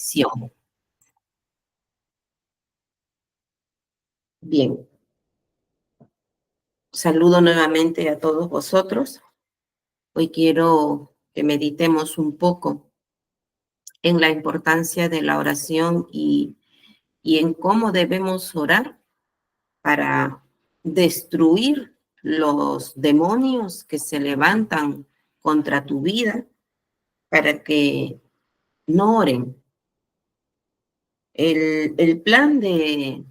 aflicción. Bien, saludo nuevamente a todos vosotros. Hoy quiero que meditemos un poco en la importancia de la oración y en cómo debemos orar para destruir los demonios que se levantan contra tu vida, para que no oren. El plan del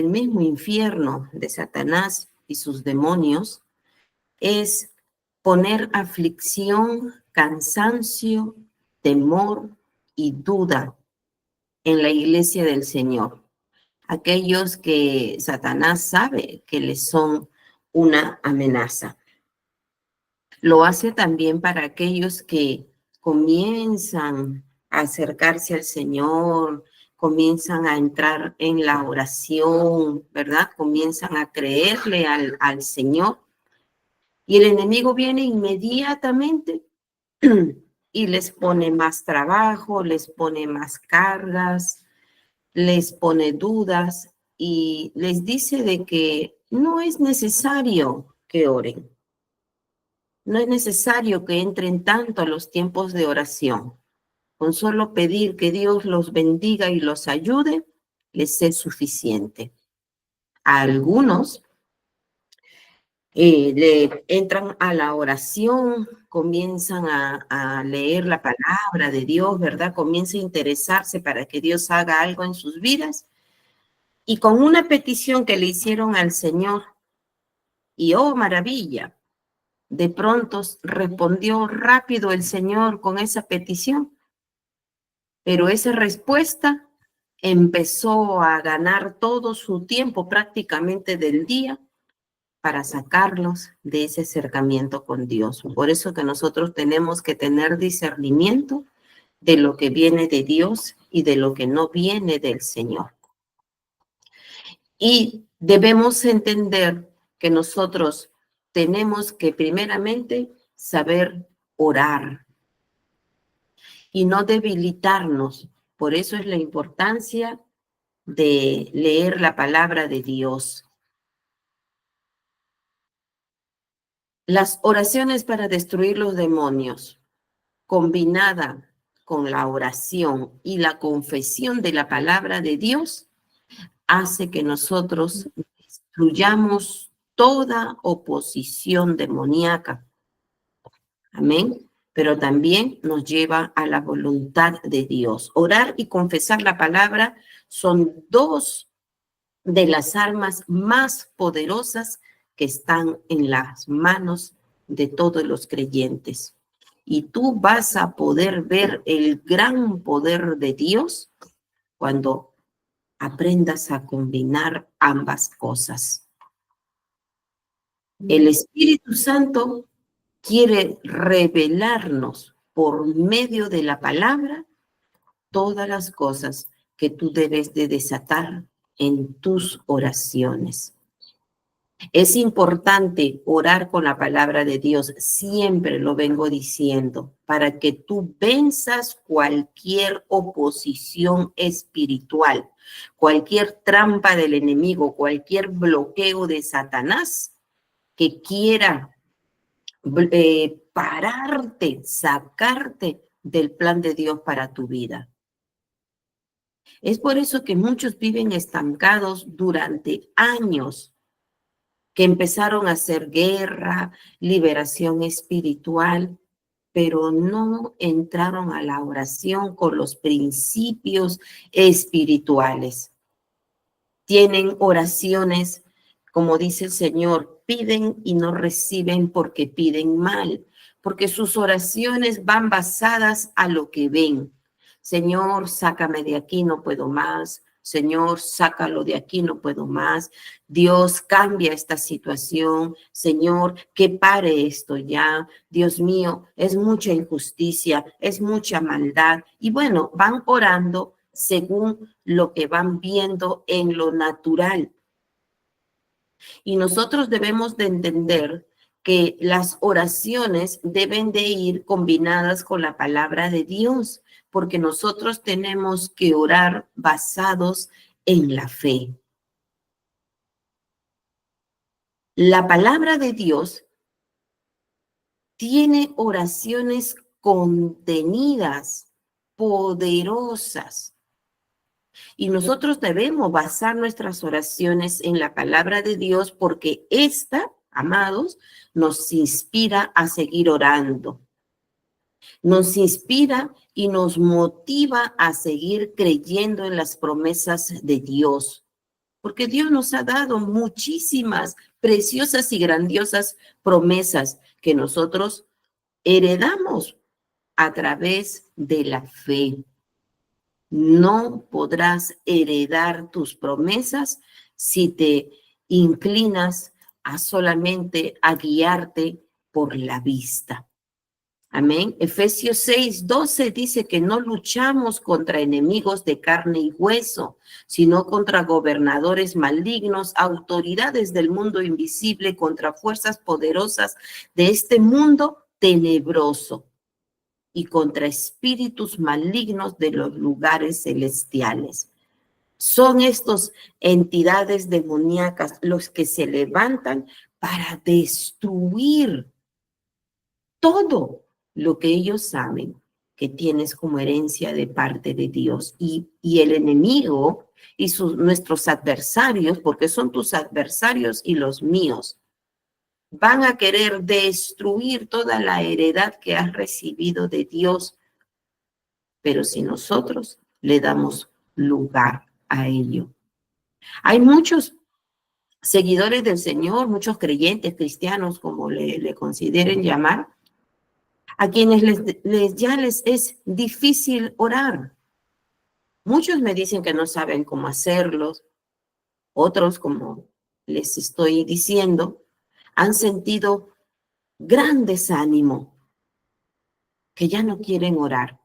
mismo infierno de Satanás y sus demonios es poner aflicción, cansancio, temor y duda en la iglesia del Señor. Aquellos que Satanás sabe que les son una amenaza. Lo hace también para aquellos que comienzan a acercarse al Señor, comienzan a entrar en la oración, ¿verdad? Comienzan a creerle al Señor. Y el enemigo viene inmediatamente y les pone más trabajo, les pone más cargas, les pone dudas y les dice de que no es necesario que oren. No es necesario que entren tanto a los tiempos de oración. Con solo pedir que Dios los bendiga y los ayude, les es suficiente. A algunos le entran a la oración, comienzan a leer la palabra de Dios, ¿verdad? Comienzan a interesarse para que Dios haga algo en sus vidas. Y con una petición que le hicieron al Señor, y oh maravilla, de pronto respondió rápido el Señor con esa petición, pero esa respuesta empezó a ganar todo su tiempo prácticamente del día para sacarlos de ese acercamiento con Dios. Por eso que nosotros tenemos que tener discernimiento de lo que viene de Dios y de lo que no viene del Señor. Y debemos entender que nosotros tenemos que primeramente saber orar y no debilitarnos. Por eso es la importancia de leer la palabra de Dios. Las oraciones para destruir los demonios, combinada con la oración y la confesión de la palabra de Dios, hace que nosotros destruyamos toda oposición demoníaca. Amén. Pero también nos lleva a la voluntad de Dios. Orar y confesar la palabra son dos de las armas más poderosas que están en las manos de todos los creyentes. Y tú vas a poder ver el gran poder de Dios cuando aprendas a combinar ambas cosas. El Espíritu Santo quiere revelarnos por medio de la palabra todas las cosas que tú debes de desatar en tus oraciones. Es importante orar con la palabra de Dios, siempre lo vengo diciendo, para que tú venzas cualquier oposición espiritual, cualquier trampa del enemigo, cualquier bloqueo de Satanás que quiera pararte, sacarte del plan de Dios para tu vida. Es por eso que muchos viven estancados durante años, que empezaron a hacer guerra, liberación espiritual, pero no entraron a la oración con los principios espirituales. Tienen oraciones, como dice el Señor, piden y no reciben porque piden mal, porque sus oraciones van basadas a lo que ven. Señor, sácame de aquí, no puedo más. Señor, sácalo de aquí, no puedo más. Dios, cambia esta situación. Señor, que pare esto ya. Dios mío, es mucha injusticia, es mucha maldad. Y bueno, van orando según lo que van viendo en lo natural. Y nosotros debemos de entender que las oraciones deben de ir combinadas con la palabra de Dios, porque nosotros tenemos que orar basados en la fe. La palabra de Dios tiene oraciones contenidas, poderosas. Y nosotros debemos basar nuestras oraciones en la palabra de Dios porque esta, amados, nos inspira a seguir orando. Nos inspira y nos motiva a seguir creyendo en las promesas de Dios. Porque Dios nos ha dado muchísimas preciosas y grandiosas promesas que nosotros heredamos a través de la fe. No podrás heredar tus promesas si te inclinas a solamente a guiarte por la vista. Amén. Efesios 6:12 dice que no luchamos contra enemigos de carne y hueso, sino contra gobernadores malignos, autoridades del mundo invisible, contra fuerzas poderosas de este mundo tenebroso y contra espíritus malignos de los lugares celestiales. Son estas entidades demoníacas los que se levantan para destruir todo lo que ellos saben que tienes como herencia de parte de Dios. Y el enemigo y nuestros adversarios, porque son tus adversarios y los míos, van a querer destruir toda la heredad que has recibido de Dios. Pero si nosotros le damos lugar a ello. Hay muchos seguidores del Señor, muchos creyentes cristianos, como le consideren llamar, a quienes ya les es difícil orar. Muchos me dicen que no saben cómo hacerlo. Otros, como les estoy diciendo, han sentido gran desánimo, que ya no quieren orar.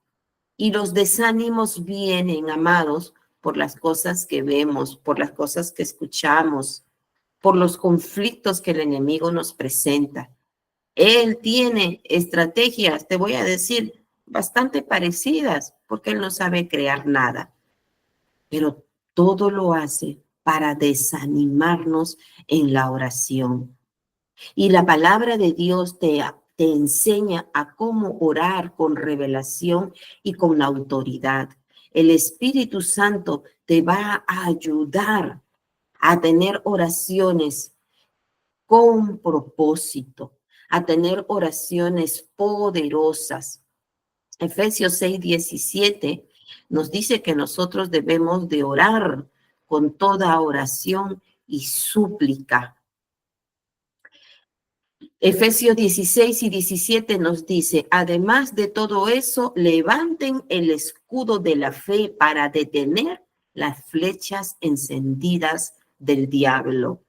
Y los desánimos vienen, amados, por las cosas que vemos, por las cosas que escuchamos, por los conflictos que el enemigo nos presenta. Él tiene estrategias, te voy a decir, bastante parecidas, porque él no sabe crear nada. Pero todo lo hace para desanimarnos en la oración. Y la palabra de Dios te enseña a cómo orar con revelación y con autoridad. El Espíritu Santo te va a ayudar a tener oraciones con propósito, a tener oraciones poderosas. Efesios 6:17 nos dice que nosotros debemos de orar con toda oración y súplica. Efesios 16:17 nos dice, además de todo eso, levanten el escudo de la fe para detener las flechas encendidas del diablo.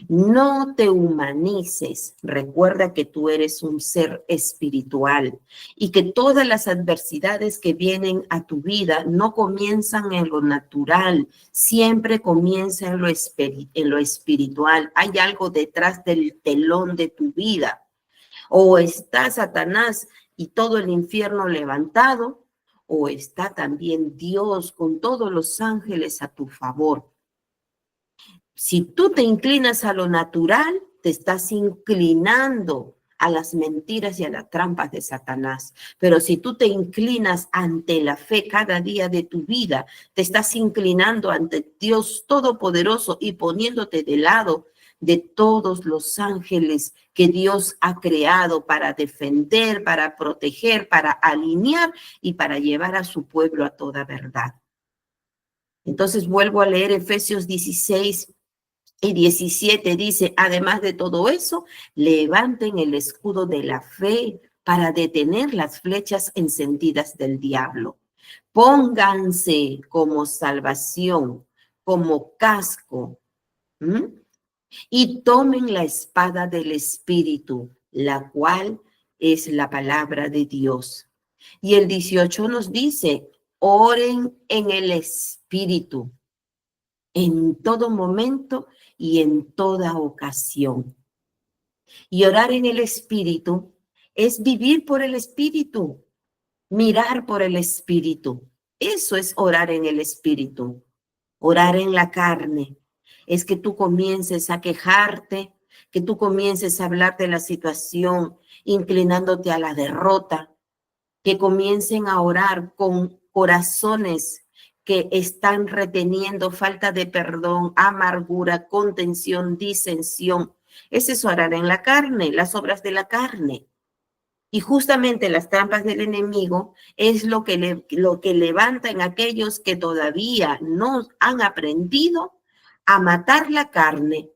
No te humanices. Recuerda que tú eres un ser espiritual y que todas las adversidades que vienen a tu vida no comienzan en lo natural, siempre comienza en lo espiritual. Hay algo detrás del telón de tu vida. O está Satanás y todo el infierno levantado, o está también Dios con todos los ángeles a tu favor. Si tú te inclinas a lo natural, te estás inclinando a las mentiras y a las trampas de Satanás. Pero si tú te inclinas ante la fe cada día de tu vida, te estás inclinando ante Dios Todopoderoso y poniéndote de lado de todos los ángeles que Dios ha creado para defender, para proteger, para alinear y para llevar a su pueblo a toda verdad. Entonces vuelvo a leer Efesios 16:17 dice, además de todo eso, levanten el escudo de la fe para detener las flechas encendidas del diablo. Pónganse como salvación, como casco, y tomen la espada del Espíritu, la cual es la palabra de Dios. Y el 18 nos dice, oren en el Espíritu en todo momento y en toda ocasión. Y orar en el Espíritu es vivir por el Espíritu. mirar por el Espíritu. Eso es orar en el Espíritu. Orar en la carne es que tú comiences a quejarte, que tú comiences a hablar de la situación, inclinándote a la derrota, que comiencen a orar con corazones que están reteniendo falta de perdón, amargura, contención, disensión. Ese es orar en la carne, las obras de la carne. Y justamente las trampas del enemigo es lo que levanta en aquellos que todavía no han aprendido a matar la carne,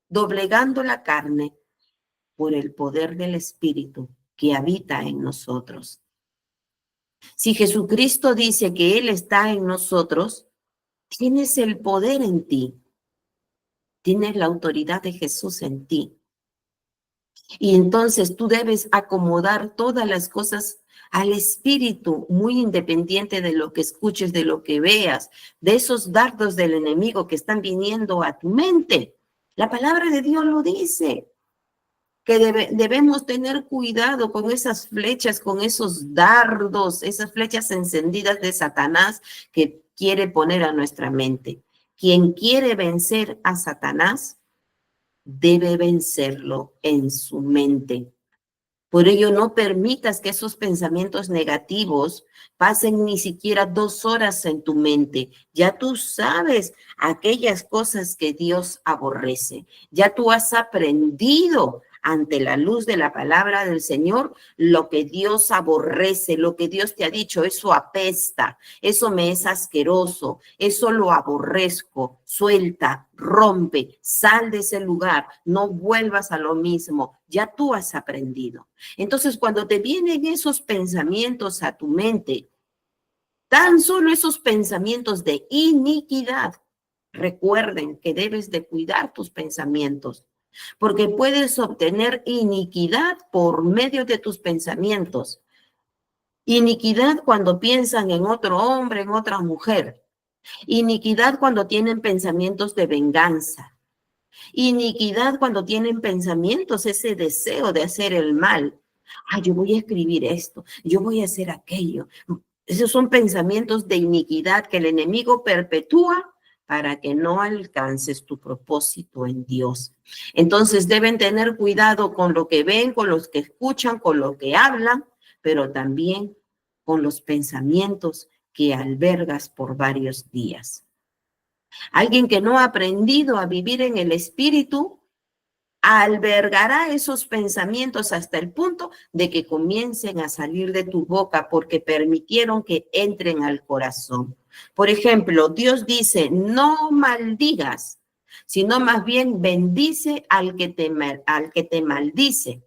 doblegando la carne por el poder del Espíritu que habita en nosotros. Si Jesucristo dice que Él está en nosotros, tienes el poder en ti, tienes la autoridad de Jesús en ti. Y entonces tú debes acomodar todas las cosas al Espíritu, muy independiente de lo que escuches, de lo que veas, de esos dardos del enemigo que están viniendo a tu mente. La palabra de Dios lo dice, que debemos tener cuidado con esas flechas, con esos dardos, esas flechas encendidas de Satanás que quiere poner a nuestra mente. Quien quiere vencer a Satanás debe vencerlo en su mente. Por ello, no permitas que esos pensamientos negativos pasen ni siquiera 2 horas en tu mente. Ya tú sabes aquellas cosas que Dios aborrece. Ya tú has aprendido ante la luz de la palabra del Señor lo que Dios aborrece, lo que Dios te ha dicho. Eso apesta, eso me es asqueroso, eso lo aborrezco. Suelta, rompe, sal de ese lugar, no vuelvas a lo mismo. Ya tú has aprendido. Entonces, cuando te vienen esos pensamientos a tu mente, tan solo esos pensamientos de iniquidad, recuerden que debes de cuidar tus pensamientos, porque puedes obtener iniquidad por medio de tus pensamientos. Iniquidad cuando piensan en otro hombre, en otra mujer. Iniquidad cuando tienen pensamientos de venganza. Iniquidad cuando tienen pensamientos, ese deseo de hacer el mal. Ah, yo voy a escribir esto, yo voy a hacer aquello. Esos son pensamientos de iniquidad que el enemigo perpetúa para que no alcances tu propósito en Dios. Entonces deben tener cuidado con lo que ven, con los que escuchan, con lo que hablan, pero también con los pensamientos que albergas por varios días. Alguien que no ha aprendido a vivir en el espíritu albergará esos pensamientos hasta el punto de que comiencen a salir de tu boca porque permitieron que entren al corazón. Por ejemplo, Dios dice, no maldigas, sino más bien bendice al que te maldice.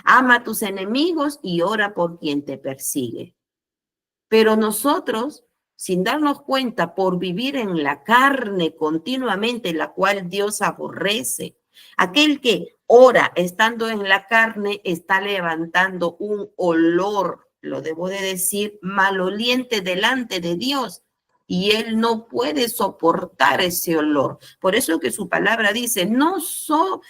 Ama a tus enemigos y ora por quien te persigue. Pero nosotros, sin darnos cuenta, por vivir en la carne continuamente, la cual Dios aborrece, aquel que ora estando en la carne está levantando un olor, lo debo de decir, maloliente delante de Dios. Y él no puede soportar ese olor. Por eso que su palabra dice, no son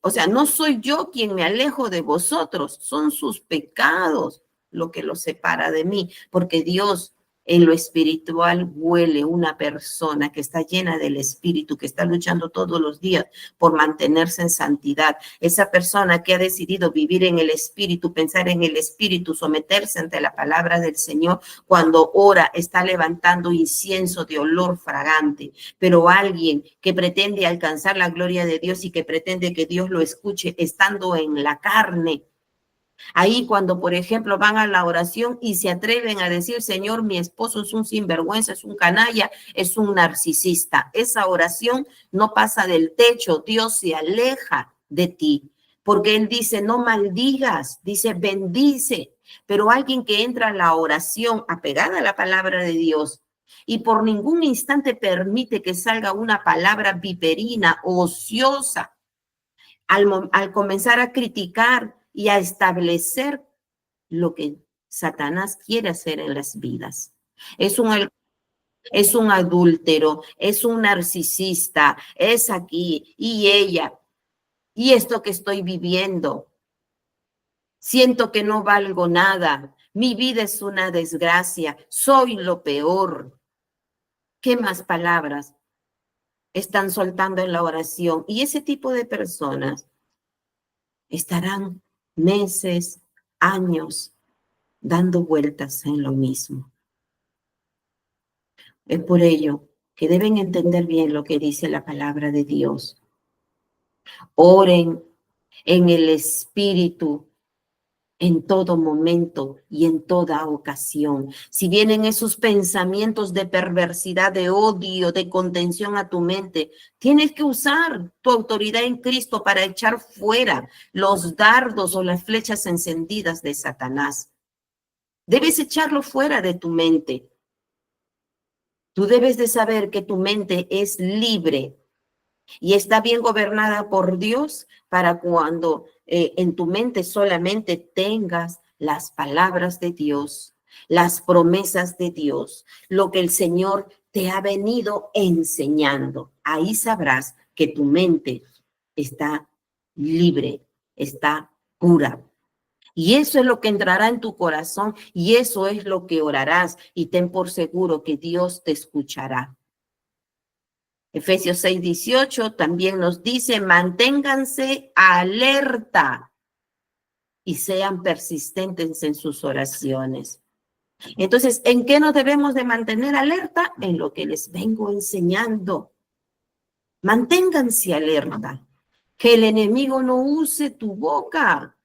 o sea, no soy yo quien me alejo de vosotros, son sus pecados lo que los separa de mí, porque Dios en lo espiritual huele una persona que está llena del Espíritu, que está luchando todos los días por mantenerse en santidad. Esa persona que ha decidido vivir en el Espíritu, pensar en el Espíritu, someterse ante la palabra del Señor, cuando ora está levantando incienso de olor fragante. Pero alguien que pretende alcanzar la gloria de Dios y que pretende que Dios lo escuche estando en la carne, ahí cuando, por ejemplo, van a la oración y se atreven a decir, Señor, mi esposo es un sinvergüenza, es un canalla, es un narcisista. Esa oración no pasa del techo, Dios se aleja de ti, porque Él dice, no maldigas, dice, bendice. Pero alguien que entra a la oración apegada a la palabra de Dios y por ningún instante permite que salga una palabra viperina, ociosa, al comenzar a criticar y a establecer lo que Satanás quiere hacer en las vidas. Es un adúltero, es un narcisista, es aquí y ella, y esto que estoy viviendo. Siento que no valgo nada. Mi vida es una desgracia. Soy lo peor. ¿Qué más palabras están soltando en la oración? Y ese tipo de personas estarán meses, años, dando vueltas en lo mismo. Es por ello que deben entender bien lo que dice la palabra de Dios. Oren en el Espíritu en todo momento y en toda ocasión. Si vienen esos pensamientos de perversidad, de odio, de contención a tu mente, tienes que usar tu autoridad en Cristo para echar fuera los dardos o las flechas encendidas de Satanás. Debes echarlo fuera de tu mente. Tú debes de saber que tu mente es libre y está bien gobernada por Dios para cuando en tu mente solamente tengas las palabras de Dios, las promesas de Dios, lo que el Señor te ha venido enseñando. Ahí sabrás que tu mente está libre, está pura. Y eso es lo que entrará en tu corazón y eso es lo que orarás y ten por seguro que Dios te escuchará. Efesios 6:18 también nos dice, manténganse alerta y sean persistentes en sus oraciones. Entonces, ¿en qué nos debemos de mantener alerta? En lo que les vengo enseñando. Manténganse alerta. Que el enemigo no use tu boca.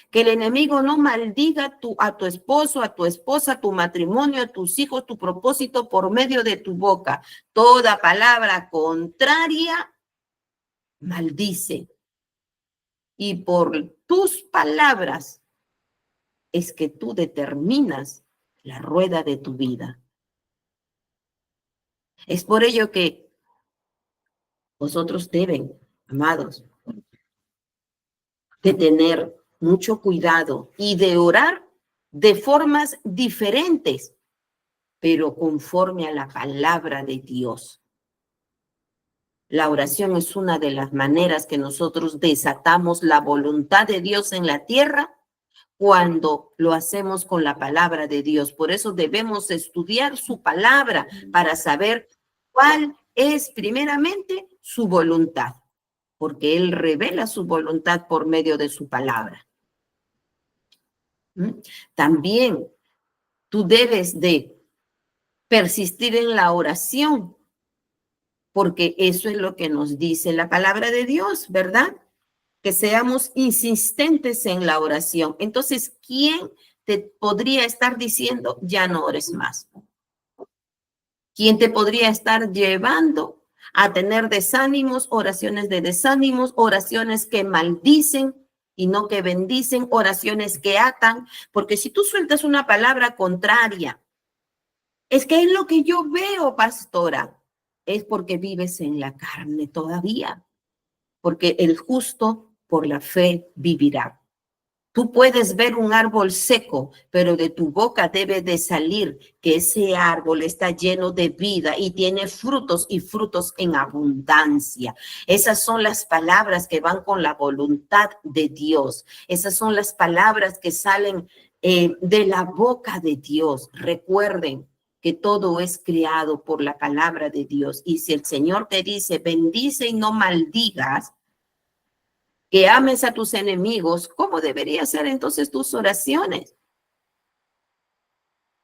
Que el enemigo no maldiga a tu esposo, a tu esposa, a tu matrimonio, a tus hijos, tu propósito por medio de tu boca. Toda palabra contraria maldice. Y por tus palabras es que tú determinas la rueda de tu vida. Es por ello que vosotros deben, amados, de tener mucho cuidado y de orar de formas diferentes, pero conforme a la palabra de Dios. La oración es una de las maneras que nosotros desatamos la voluntad de Dios en la tierra cuando lo hacemos con la palabra de Dios. Por eso debemos estudiar su palabra para saber cuál es primeramente su voluntad, porque Él revela su voluntad por medio de su palabra. También tú debes de persistir en la oración, porque eso es lo que nos dice la palabra de Dios, ¿verdad? Que seamos insistentes en la oración. Entonces, ¿quién te podría estar diciendo, ya no ores más? ¿Quién te podría estar llevando a tener desánimos, oraciones de desánimos, oraciones que maldicen y no que bendicen, oraciones que atan? Porque si tú sueltas una palabra contraria, es que es lo que yo veo, pastora, es porque vives en la carne todavía, porque el justo por la fe vivirá. Tú puedes ver un árbol seco, pero de tu boca debe de salir que ese árbol está lleno de vida y tiene frutos y frutos en abundancia. Esas son las palabras que van con la voluntad de Dios. Esas son las palabras que salen de la boca de Dios. Recuerden que todo es creado por la palabra de Dios. Y si el Señor te dice, bendice y no maldigas, que ames a tus enemigos, ¿cómo deberían ser entonces tus oraciones?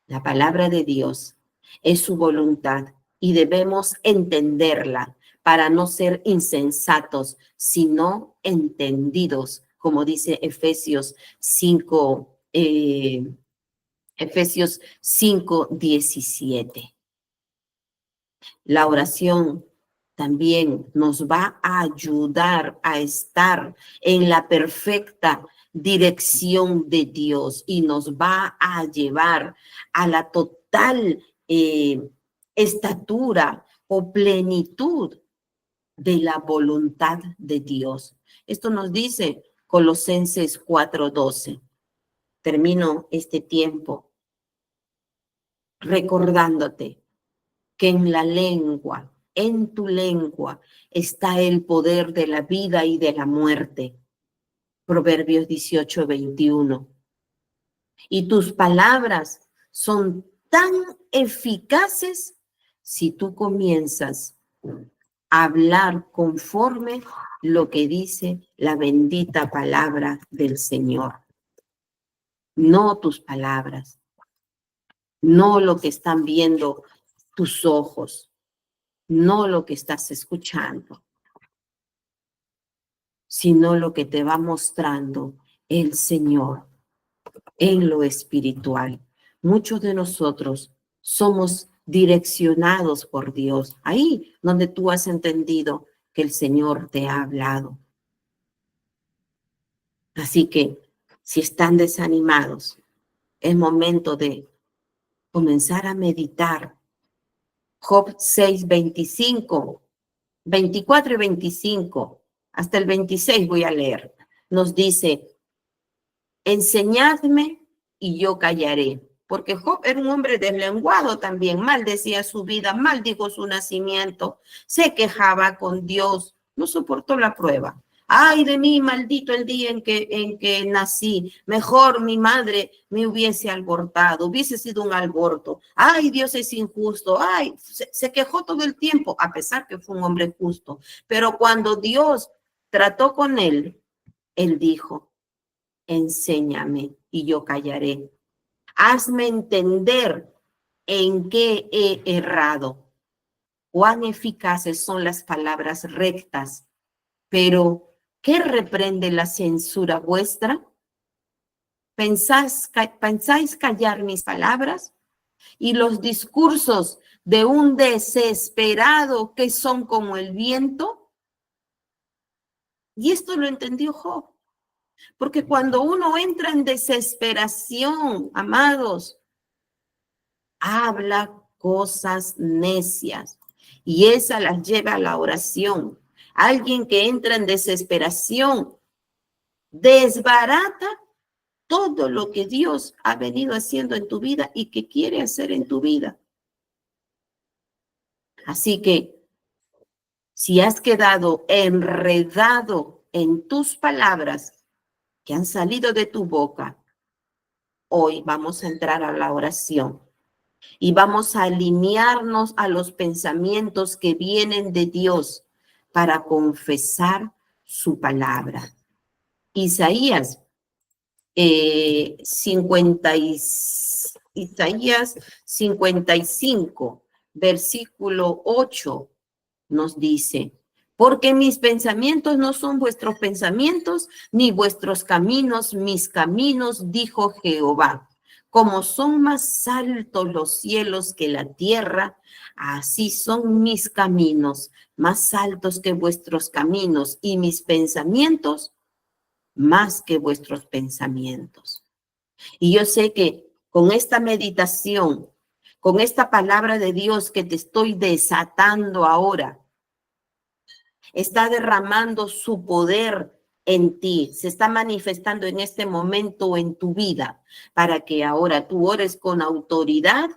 La palabra de Dios es su voluntad y debemos entenderla para no ser insensatos, sino entendidos, como dice Efesios 5:17. La oración también nos va a ayudar a estar en la perfecta dirección de Dios y nos va a llevar a la total estatura o plenitud de la voluntad de Dios. Esto nos dice Colosenses 4:12. Termino este tiempo recordándote que en la lengua, en tu lengua, está el poder de la vida y de la muerte. Proverbios 18:21. Y tus palabras son tan eficaces si tú comienzas a hablar conforme lo que dice la bendita palabra del Señor. No tus palabras, no lo que están viendo tus ojos, no lo que estás escuchando, sino lo que te va mostrando el Señor en lo espiritual. Muchos de nosotros somos direccionados por Dios, ahí donde tú has entendido que el Señor te ha hablado. Así que si están desanimados, es momento de comenzar a meditar. Job 6:25, 24 y 25, hasta el 26 voy a leer. Nos dice, enseñadme y yo callaré. Porque Job era un hombre deslenguado también, maldecía su vida, maldijo su nacimiento, se quejaba con Dios, no soportó la prueba. Ay de mí, maldito el día en que nací. Mejor mi madre me hubiese abortado, hubiese sido un aborto. Ay, Dios es injusto. Ay, se quejó todo el tiempo, a pesar que fue un hombre justo. Pero cuando Dios trató con él, él dijo, enséñame y yo callaré. Hazme entender en qué he errado. Cuán eficaces son las palabras rectas, pero ¿qué reprende la censura vuestra? ¿Pensáis callar mis palabras? Y los discursos de un desesperado que son como el viento. Y esto lo entendió Job. Porque cuando uno entra en desesperación, amados, habla cosas necias y esa las lleva a la oración. Alguien que entra en desesperación desbarata todo lo que Dios ha venido haciendo en tu vida y que quiere hacer en tu vida. Así que si has quedado enredado en tus palabras que han salido de tu boca, hoy vamos a entrar a la oración y vamos a alinearnos a los pensamientos que vienen de Dios para confesar su palabra. Isaías 55, versículo 8, nos dice, porque mis pensamientos no son vuestros pensamientos, ni vuestros caminos mis caminos, dijo Jehová. Como son más altos los cielos que la tierra, así son mis caminos, más altos que vuestros caminos, y mis pensamientos más que vuestros pensamientos. Y yo sé que con esta meditación, con esta palabra de Dios que te estoy desatando ahora, está derramando su poder en ti, se está manifestando en este momento en tu vida, para que ahora tú ores con autoridad,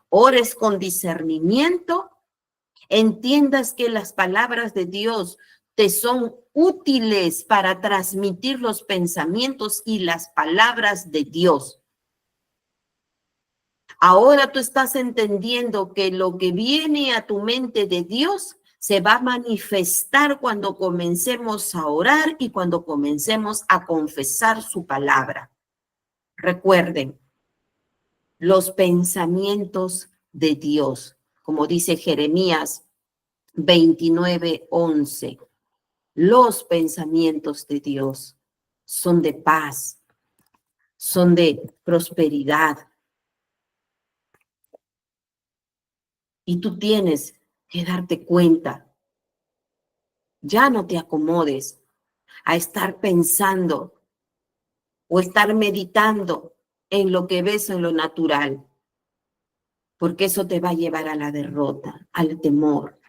ores con discernimiento, entiendas que las palabras de Dios te son útiles para transmitir los pensamientos y las palabras de Dios. Ahora tú estás entendiendo que lo que viene a tu mente de Dios se va a manifestar cuando comencemos a orar y cuando comencemos a confesar su palabra. Recuerden, los pensamientos de Dios, como dice Jeremías 29:11, los pensamientos de Dios son de paz, son de prosperidad. Y tú tienes que darte cuenta. Ya no te acomodes a estar pensando o estar meditando en lo que ves en lo natural, porque eso te va a llevar a la derrota, al temor.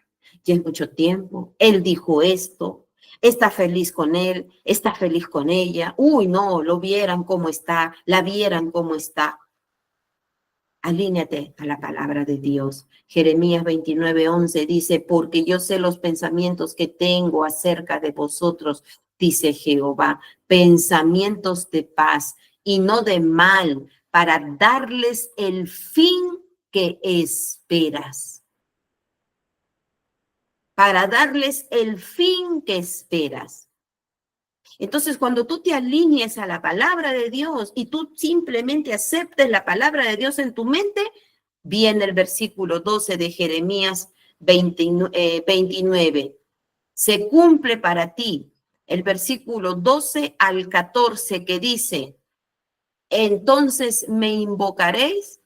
Ya es mucho tiempo, él dijo esto, está feliz con él, está feliz con ella. Uy, no, lo vieran cómo está, la vieran cómo está. Alíñate a la palabra de Dios. Jeremías 29:11 dice, porque yo sé los pensamientos que tengo acerca de vosotros, dice Jehová, pensamientos de paz y no de mal, para darles el fin que esperas. Para darles el fin que esperas. Entonces, cuando tú te alinees a la palabra de Dios y tú simplemente aceptes la palabra de Dios en tu mente, viene el versículo 12 de Jeremías 29. Se cumple para ti el versículo 12 al 14 que dice, entonces me invocaréis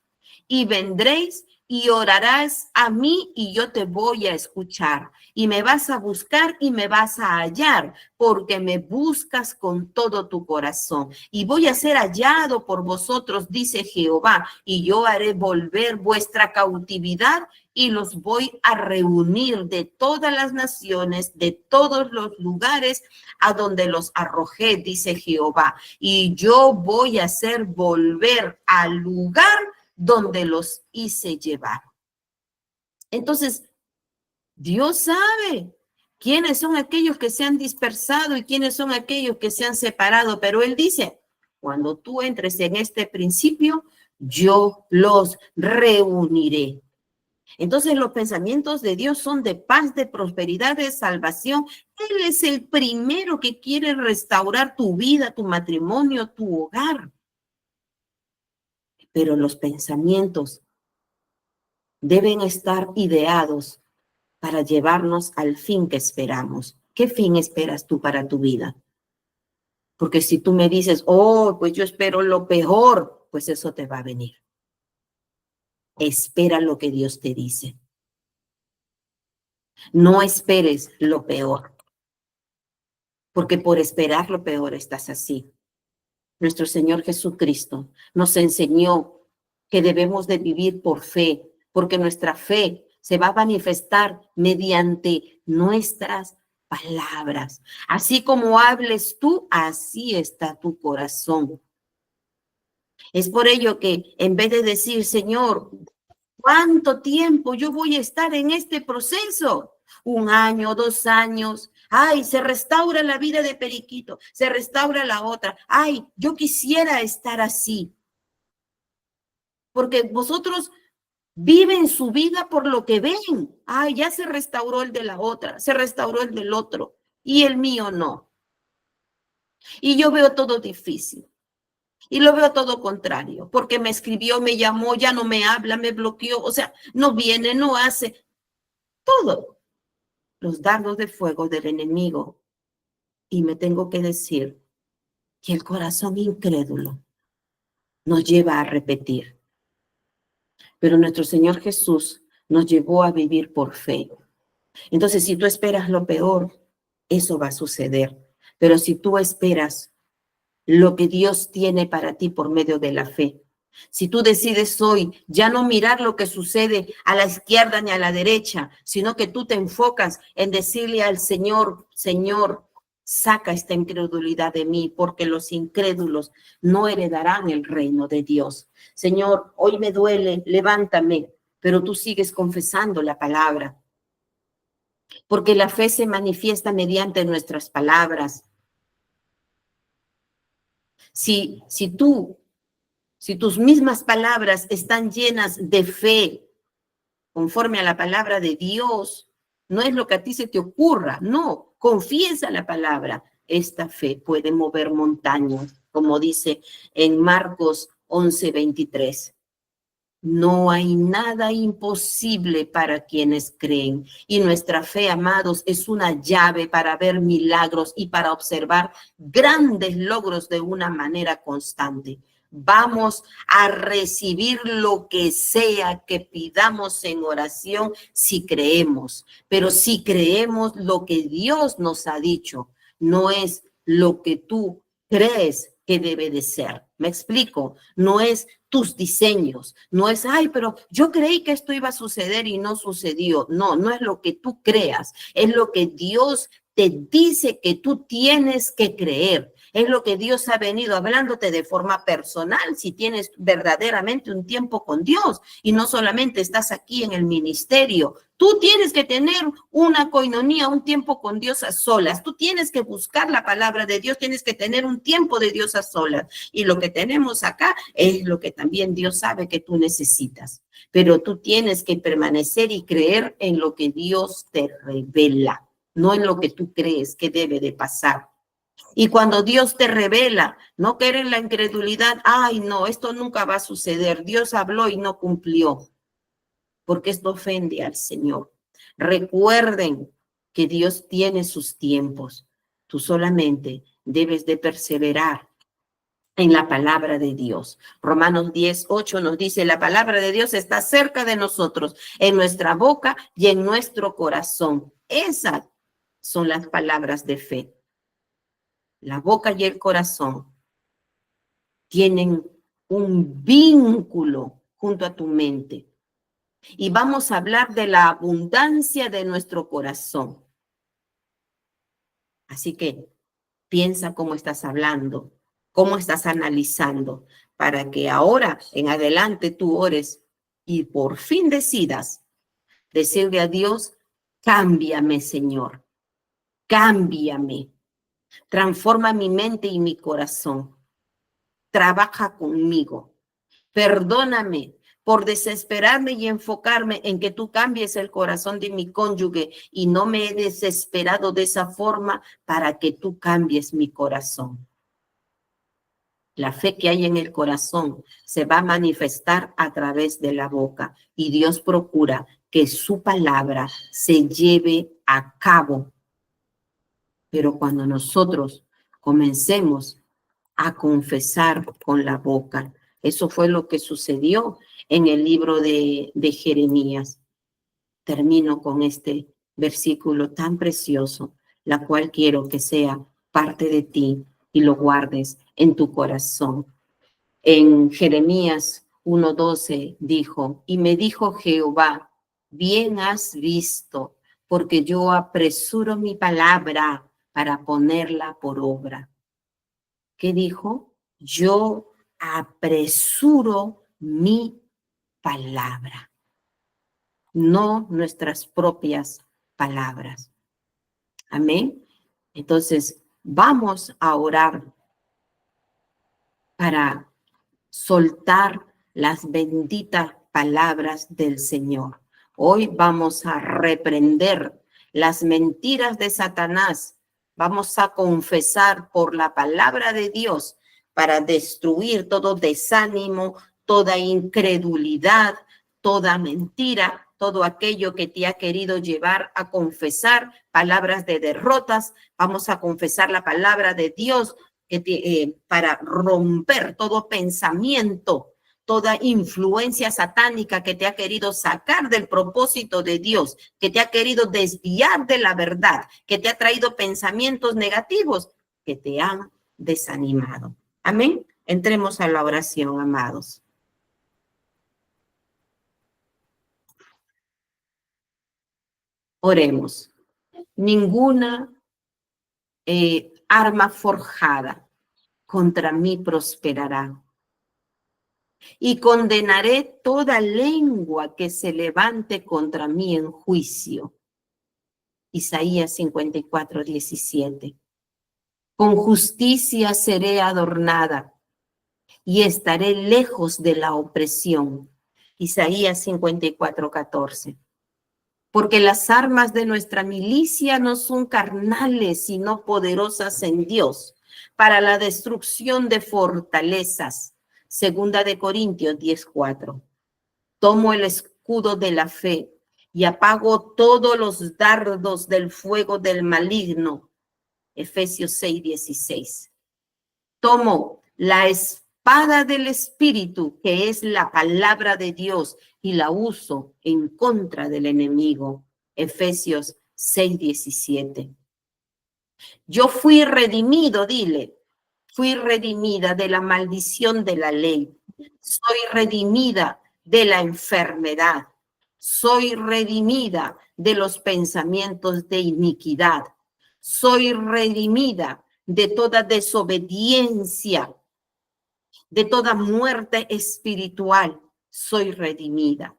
y vendréis y orarás a mí y yo te voy a escuchar. Y me vas a buscar y me vas a hallar, porque me buscas con todo tu corazón. Y voy a ser hallado por vosotros, dice Jehová, y yo haré volver vuestra cautividad y los voy a reunir de todas las naciones, de todos los lugares a donde los arrojé, dice Jehová. Y yo voy a hacer volver al lugar donde los hice llevar. Entonces, Dios sabe quiénes son aquellos que se han dispersado y quiénes son aquellos que se han separado, pero Él dice, cuando tú entres en este principio, yo los reuniré. Entonces, los pensamientos de Dios son de paz, de prosperidad, de salvación. Él es el primero que quiere restaurar tu vida, tu matrimonio, tu hogar. Pero los pensamientos deben estar ideados para llevarnos al fin que esperamos. ¿Qué fin esperas tú para tu vida? Porque si tú me dices, oh, pues yo espero lo peor, pues eso te va a venir. Espera lo que Dios te dice. No esperes lo peor, porque por esperar lo peor estás así. Nuestro Señor Jesucristo nos enseñó que debemos de vivir por fe, porque nuestra fe se va a manifestar mediante nuestras palabras. Así como hables tú, así está tu corazón. Es por ello que en vez de decir, Señor, ¿cuánto tiempo yo voy a estar en este proceso? 1 año, 2 años. Ay, se restaura la vida de Periquito, se restaura la otra. Ay, yo quisiera estar así. Porque vosotros viven su vida por lo que ven. Ay, ya se restauró el de la otra, se restauró el del otro y el mío no. Y yo veo todo difícil. Y lo veo todo contrario, porque me escribió, me llamó, ya no me habla, me bloqueó, o sea, no viene, no hace, todo. Los dardos de fuego del enemigo. Y me tengo que decir que el corazón incrédulo nos lleva a repetir. Pero nuestro Señor Jesús nos llevó a vivir por fe. Entonces, si tú esperas lo peor, eso va a suceder. Pero si tú esperas lo que Dios tiene para ti por medio de la fe, si tú decides hoy ya no mirar lo que sucede a la izquierda ni a la derecha, sino que tú te enfocas en decirle al Señor, Señor, saca esta incredulidad de mí, porque los incrédulos no heredarán el reino de Dios. Señor, hoy me duele, levántame, pero tú sigues confesando la palabra, porque la fe se manifiesta mediante nuestras palabras. Si tus mismas palabras están llenas de fe, conforme a la palabra de Dios, no es lo que a ti se te ocurra, no, confiesa la palabra. Esta fe puede mover montañas, como dice en Marcos 11:23. No hay nada imposible para quienes creen. Y nuestra fe, amados, es una llave para ver milagros y para observar grandes logros de una manera constante. Vamos a recibir lo que sea que pidamos en oración si creemos. Pero si creemos lo que Dios nos ha dicho, no es lo que tú crees que debe de ser. ¿Me explico? No es tus diseños, no es, ay, pero yo creí que esto iba a suceder y no sucedió. No, no es lo que tú creas, es lo que Dios te dice que tú tienes que creer. Es lo que Dios ha venido hablándote de forma personal, si tienes verdaderamente un tiempo con Dios y no solamente estás aquí en el ministerio. Tú tienes que tener una coinonía, un tiempo con Dios a solas. Tú tienes que buscar la palabra de Dios, tienes que tener un tiempo de Dios a solas. Y lo que tenemos acá es lo que también Dios sabe que tú necesitas. Pero tú tienes que permanecer y creer en lo que Dios te revela, no en lo que tú crees que debe de pasar. Y cuando Dios te revela, no caer en la incredulidad, ay, no, esto nunca va a suceder. Dios habló y no cumplió, porque esto ofende al Señor. Recuerden que Dios tiene sus tiempos. Tú solamente debes de perseverar en la palabra de Dios. Romanos 10:8 nos dice, la palabra de Dios está cerca de nosotros, en nuestra boca y en nuestro corazón. Esas son las palabras de fe. La boca y el corazón tienen un vínculo junto a tu mente. Y vamos a hablar de la abundancia de nuestro corazón. Así que piensa cómo estás hablando, cómo estás analizando, para que ahora en adelante tú ores y por fin decidas decirle a Dios, cámbiame, Señor, cámbiame, transforma mi mente y mi corazón, trabaja conmigo, perdóname por desesperarme y enfocarme en que tú cambies el corazón de mi cónyuge y no me he desesperado de esa forma para que tú cambies mi corazón. La fe que hay en el corazón se va a manifestar a través de la boca y Dios procura que su palabra se lleve a cabo. Pero cuando nosotros comencemos a confesar con la boca, eso fue lo que sucedió en el libro de Jeremías. Termino con este versículo tan precioso, la cual quiero que sea parte de ti y lo guardes en tu corazón. En Jeremías 1:12 dijo, y me dijo Jehová, bien has visto, porque yo apresuro mi palabra para ponerla por obra. ¿Qué dijo? Yo apresuro mi palabra, no nuestras propias palabras. Amén. Entonces, vamos a orar para soltar las benditas palabras del Señor. Hoy vamos a reprender las mentiras de Satanás. Vamos a confesar por la palabra de Dios para destruir todo desánimo, toda incredulidad, toda mentira, todo aquello que te ha querido llevar a confesar palabras de derrotas. Vamos a confesar la palabra de Dios para romper todo pensamiento, toda influencia satánica que te ha querido sacar del propósito de Dios, que te ha querido desviar de la verdad, que te ha traído pensamientos negativos que te han desanimado. Amén. Entremos a la oración, amados. Oremos. Ninguna arma forjada contra mí prosperará. Y condenaré toda lengua que se levante contra mí en juicio. Isaías 54:17. Con justicia seré adornada y estaré lejos de la opresión. Isaías 54:14. Porque las armas de nuestra milicia no son carnales, sino poderosas en Dios, para la destrucción de fortalezas. Segunda de Corintios 10:4. Tomo el escudo de la fe y apago todos los dardos del fuego del maligno. Efesios 6:16. Tomo la espada del Espíritu, que es la palabra de Dios, y la uso en contra del enemigo. Efesios 6:17. Yo fui redimido, dile, fui redimida de la maldición de la ley. Soy redimida de la enfermedad. Soy redimida de los pensamientos de iniquidad. Soy redimida de toda desobediencia, de toda muerte espiritual, soy redimida.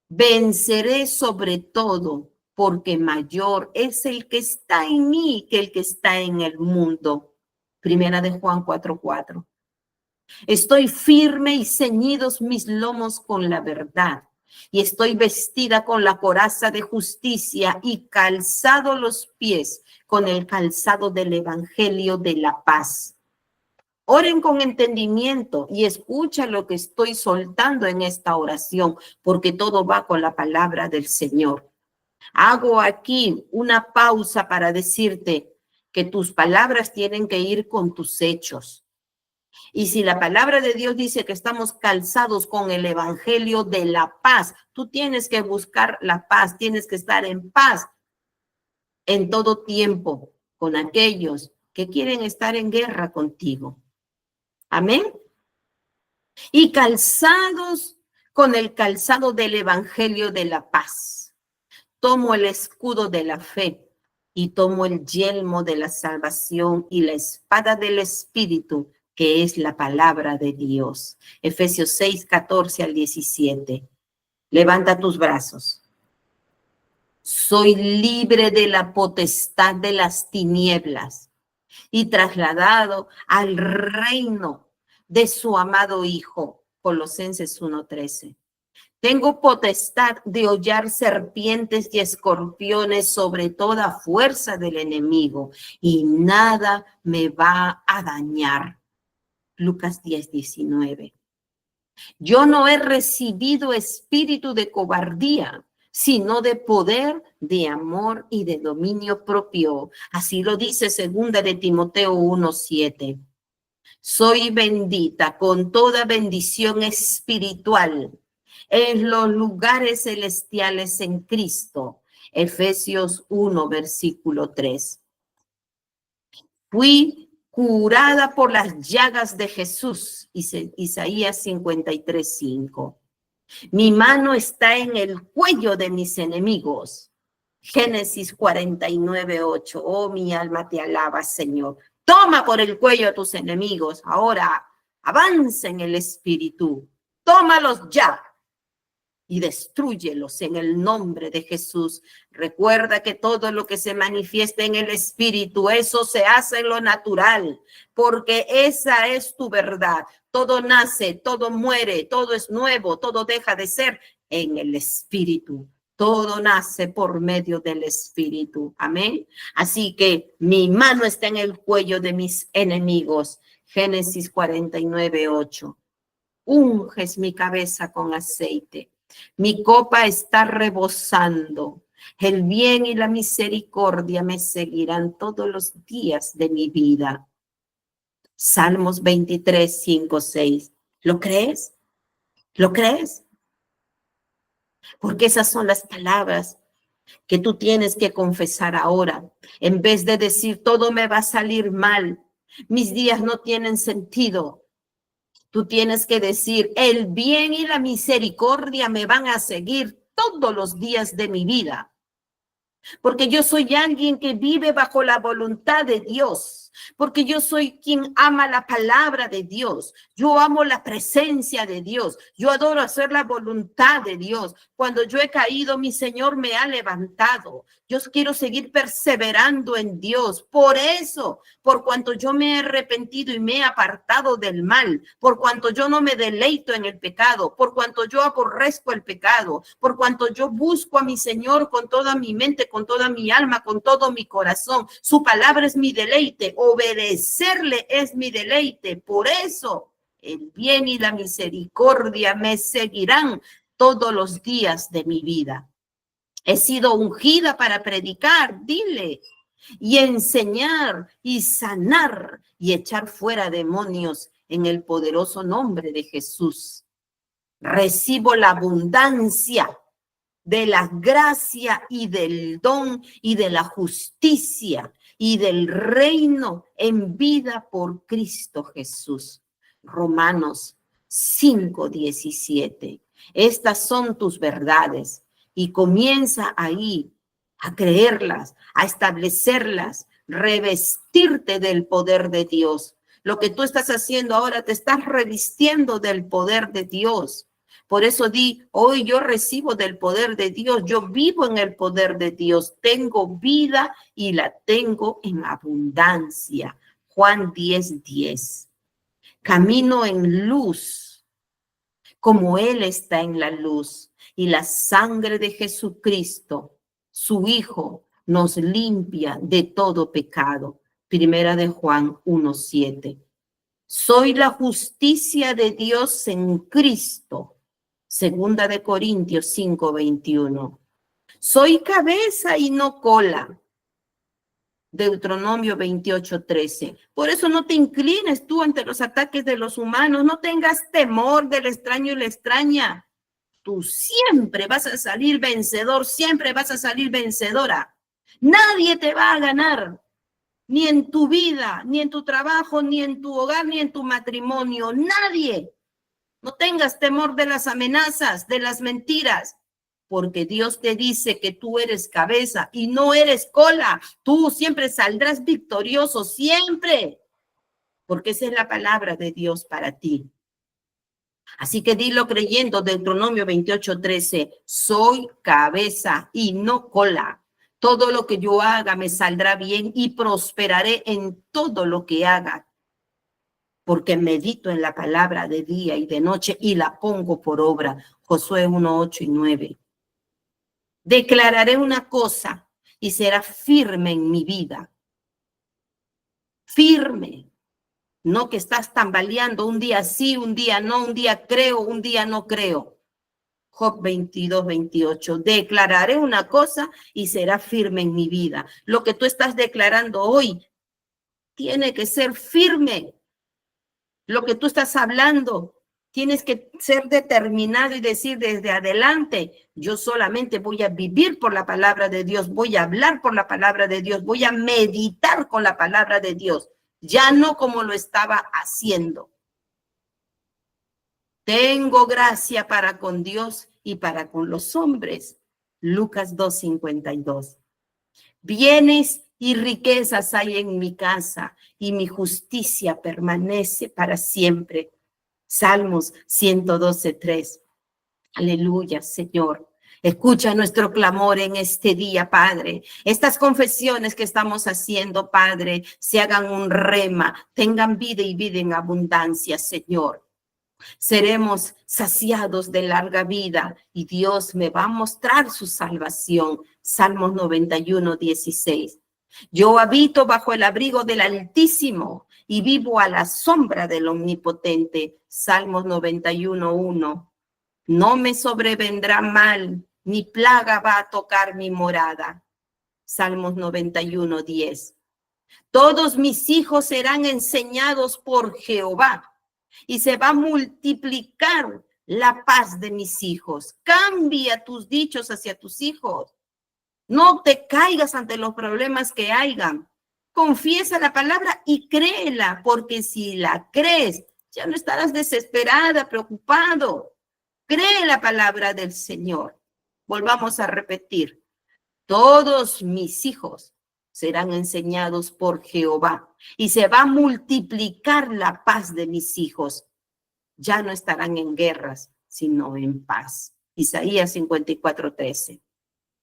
Venceré sobre todo, porque mayor es el que está en mí que el que está en el mundo. Primera de Juan 4:4. Estoy firme y ceñidos mis lomos con la verdad, y estoy vestida con la coraza de justicia y calzado los pies con el calzado del evangelio de la paz. Oren con entendimiento y escucha lo que estoy soltando en esta oración, porque todo va con la palabra del Señor. Hago aquí una pausa para decirte que tus palabras tienen que ir con tus hechos. Y si la palabra de Dios dice que estamos calzados con el evangelio de la paz, tú tienes que buscar la paz, tienes que estar en paz en todo tiempo con aquellos que quieren estar en guerra contigo. Amén. Y calzados con el calzado del evangelio de la paz. Tomo el escudo de la fe y tomo el yelmo de la salvación y la espada del Espíritu, que es la palabra de Dios. Efesios 6:14-17. Levanta tus brazos. Soy libre de la potestad de las tinieblas y trasladado al reino de su amado Hijo. Colosenses 1:13. Tengo potestad de hollar serpientes y escorpiones sobre toda fuerza del enemigo y nada me va a dañar. Lucas 10:19. Yo no he recibido espíritu de cobardía, sino de poder, de amor y de dominio propio. Así lo dice 2 de Timoteo 1:7. Soy bendita con toda bendición espiritual en los lugares celestiales en Cristo. Efesios 1:3. Fui curada por las llagas de Jesús. Isaías 53:5. Mi mano está en el cuello de mis enemigos. Génesis 49:8. Oh, mi alma te alaba, Señor. Toma por el cuello a tus enemigos. Ahora avanza en el espíritu. Tómalos ya y destrúyelos en el nombre de Jesús. Recuerda que todo lo que se manifiesta en el espíritu, eso se hace en lo natural, porque esa es tu verdad. Todo nace, todo muere, todo es nuevo, todo deja de ser en el espíritu. Todo nace por medio del espíritu. Amén. Así que mi mano está en el cuello de mis enemigos. Génesis 49:8. Unges mi cabeza con aceite. Mi copa está rebosando. El bien y la misericordia me seguirán todos los días de mi vida. Salmos 23:5-6. ¿Lo crees? ¿Lo crees? Porque esas son las palabras que tú tienes que confesar ahora. En vez de decir, todo me va a salir mal, mis días no tienen sentido. Tú tienes que decir, el bien y la misericordia me van a seguir todos los días de mi vida. Porque yo soy alguien que vive bajo la voluntad de Dios. Porque yo soy quien ama la palabra de Dios. Yo amo la presencia de Dios. Yo adoro hacer la voluntad de Dios. Cuando yo he caído, mi Señor me ha levantado. Yo quiero seguir perseverando en Dios. Por eso, por cuanto yo me he arrepentido y me he apartado del mal, por cuanto yo no me deleito en el pecado, por cuanto yo aborrezco el pecado, por cuanto yo busco a mi Señor con toda mi mente, con toda mi alma, con todo mi corazón. Su palabra es mi deleite. Obedecerle es mi deleite. Por eso el bien y la misericordia me seguirán todos los días de mi vida. He sido ungida para predicar, dile, y enseñar y sanar y echar fuera demonios en el poderoso nombre de Jesús. Recibo la abundancia de la gracia y del don y de la justicia y del reino en vida por Cristo Jesús. Romanos 5:17. Estas son tus verdades y comienza ahí a creerlas, a establecerlas. revestirte del poder de Dios. Lo que tú estás haciendo ahora, te estás revistiendo del poder de Dios. Por eso di, hoy yo recibo del poder de Dios, yo vivo en el poder de Dios, tengo vida y la tengo en abundancia. Juan 10:10. Camino en luz, como Él está en la luz, y la sangre de Jesucristo, su Hijo, nos limpia de todo pecado. Primera de Juan 1:7. Soy la justicia de Dios en Cristo. Segunda de Corintios 5:21. Soy cabeza y no cola. Deuteronomio 28:13. Por eso no te inclines tú ante los ataques de los humanos. No tengas temor del extraño y la extraña. Tú siempre vas a salir vencedor, siempre vas a salir vencedora. Nadie te va a ganar, ni en tu vida, ni en tu trabajo, ni en tu hogar, ni en tu matrimonio. Nadie. No tengas temor de las amenazas, de las mentiras, porque Dios te dice que tú eres cabeza y no eres cola. Tú siempre saldrás victorioso, siempre, porque esa es la palabra de Dios para ti. Así que dilo creyendo, Deuteronomio 28:13, soy cabeza y no cola. Todo lo que yo haga me saldrá bien y prosperaré en todo lo que haga, porque medito en la palabra de día y de noche y la pongo por obra. Josué 1:8-9. Declararé una cosa y será firme en mi vida. Firme. No que estás tambaleando, un día sí, un día no, un día creo, un día no creo. Job 22:28. Declararé una cosa y será firme en mi vida. Lo que tú estás declarando hoy tiene que ser firme. Lo que tú estás hablando, tienes que ser determinado y decir desde adelante, yo solamente voy a vivir por la palabra de Dios, voy a hablar por la palabra de Dios, voy a meditar con la palabra de Dios, ya no como lo estaba haciendo. Tengo gracia para con Dios y para con los hombres. Lucas 2:52. Bienes y riquezas hay en mi casa y mi justicia permanece para siempre. Salmos 112:3. Aleluya, Señor. Escucha nuestro clamor en este día, Padre. Estas confesiones que estamos haciendo, Padre, se hagan un rema, tengan vida y vida en abundancia, Señor. Seremos saciados de larga vida y Dios me va a mostrar su salvación. Salmos 91:16. Yo habito bajo el abrigo del Altísimo y vivo a la sombra del Omnipotente. Salmos 91:1. No me sobrevendrá mal, ni plaga va a tocar mi morada. Salmos 91:10. Todos mis hijos serán enseñados por Jehová y se va a multiplicar la paz de mis hijos. Cambia tus dichos hacia tus hijos. No te caigas ante los problemas que hayan. Confiesa la palabra y créela, porque si la crees, ya no estarás desesperada, preocupado. Cree la palabra del Señor. Volvamos a repetir. Todos mis hijos serán enseñados por Jehová y se va a multiplicar la paz de mis hijos. Ya no estarán en guerras, sino en paz. Isaías 54:13.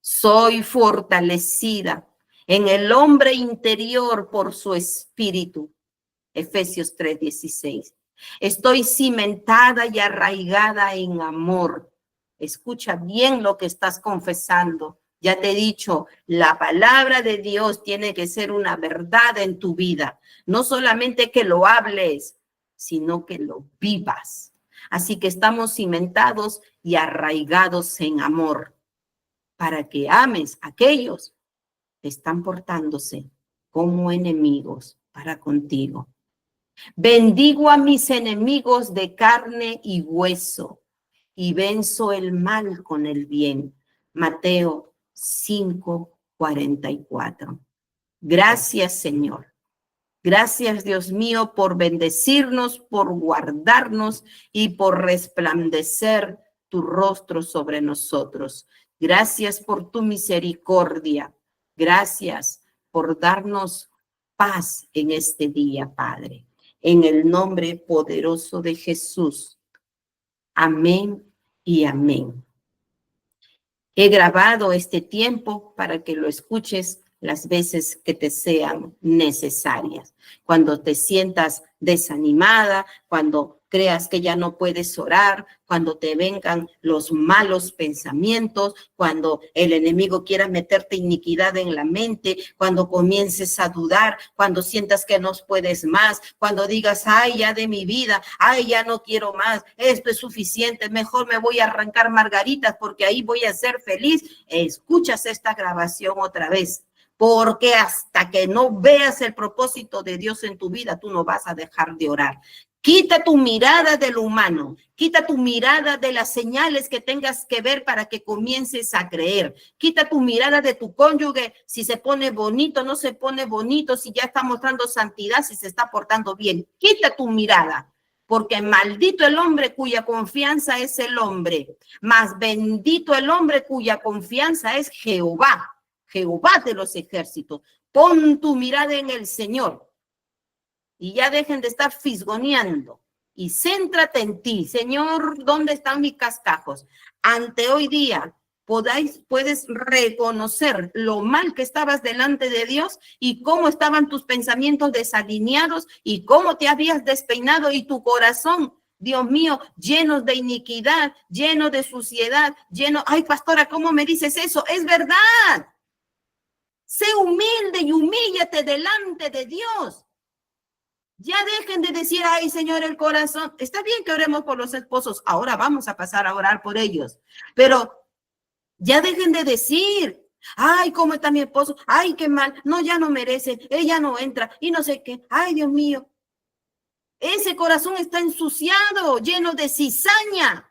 Soy fortalecida en el hombre interior por su espíritu. Efesios 3:16. Estoy cimentada y arraigada en amor. Escucha bien lo que estás confesando. Ya te he dicho, la palabra de Dios tiene que ser una verdad en tu vida. No solamente que lo hables, sino que lo vivas. Así que estamos cimentados y arraigados en amor para que ames a aquellos que están portándose como enemigos para contigo. Bendigo a mis enemigos de carne y hueso y venzo el mal con el bien. Mateo 5:44. Gracias, Señor. Gracias, Dios mío, por bendecirnos, por guardarnos y por resplandecer tu rostro sobre nosotros. Gracias por tu misericordia. Gracias por darnos paz en este día, Padre. En el nombre poderoso de Jesús. Amén y amén. He grabado este tiempo para que lo escuches las veces que te sean necesarias. Cuando te sientas desanimada, cuando creas que ya no puedes orar, cuando te vengan los malos pensamientos, cuando el enemigo quiera meterte iniquidad en la mente, cuando comiences a dudar, cuando sientas que no puedes más, cuando digas, ay, ya de mi vida, ay, ya no quiero más, esto es suficiente, mejor me voy a arrancar margaritas porque ahí voy a ser feliz. Escuchas esta grabación otra vez, porque hasta que no veas el propósito de Dios en tu vida, tú no vas a dejar de orar. Quita tu mirada de lo humano, quita tu mirada de las señales que tengas que ver para que comiences a creer. Quita tu mirada de tu cónyuge, si se pone bonito, no se pone bonito, si ya está mostrando santidad, si se está portando bien. Quita tu mirada, porque maldito el hombre cuya confianza es el hombre, mas bendito el hombre cuya confianza es Jehová, Jehová de los ejércitos. Pon tu mirada en el Señor. Y ya dejen de estar fisgoneando y céntrate en ti. Señor, ¿dónde están mis cascajos? Ante hoy día puedes reconocer lo mal que estabas delante de Dios y cómo estaban tus pensamientos desalineados y cómo te habías despeinado y tu corazón, Dios mío, lleno de iniquidad, lleno de suciedad, lleno. Ay, pastora, ¿cómo me dices eso? Es verdad. Sé humilde y humíllate delante de Dios. Ya dejen de decir, ay, Señor, el corazón. Está bien que oremos por los esposos. Ahora vamos a pasar a orar por ellos. Pero ya dejen de decir, ay, ¿cómo está mi esposo? Ay, qué mal. No, ya no merece. Ella no entra. Y no sé qué. Ay, Dios mío. Ese corazón está ensuciado, lleno de cizaña.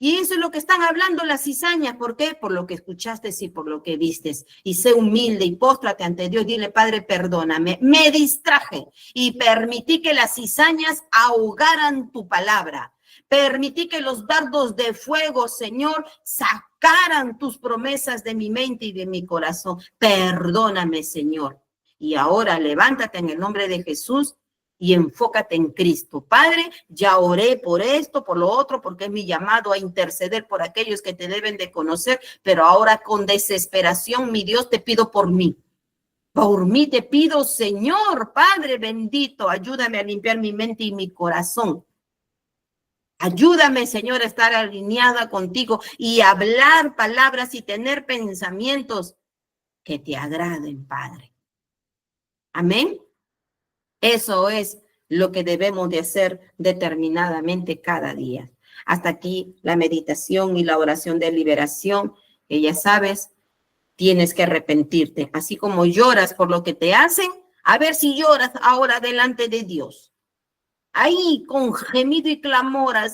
Y eso es lo que están hablando las cizañas. ¿Por qué? Por lo que escuchaste y por lo que vistes. Y sé humilde y póstrate ante Dios. Dile, Padre, perdóname. Me distraje y permití que las cizañas ahogaran tu palabra. Permití que los dardos de fuego, Señor, sacaran tus promesas de mi mente y de mi corazón. Perdóname, Señor. Y ahora levántate en el nombre de Jesús y enfócate en Cristo. Padre, ya oré por esto, por lo otro, porque es mi llamado a interceder por aquellos que te deben de conocer, pero ahora con desesperación, mi Dios, te pido por mí. Por mí te pido, Señor, Padre bendito, ayúdame a limpiar mi mente y mi corazón. Ayúdame, Señor, a estar alineada contigo y hablar palabras y tener pensamientos que te agraden, Padre. Amén. Eso es lo que debemos de hacer determinadamente cada día. Hasta aquí la meditación y la oración de liberación, que ya sabes, tienes que arrepentirte. Así como lloras por lo que te hacen, a ver si lloras ahora delante de Dios. Ahí con gemido y clamor, así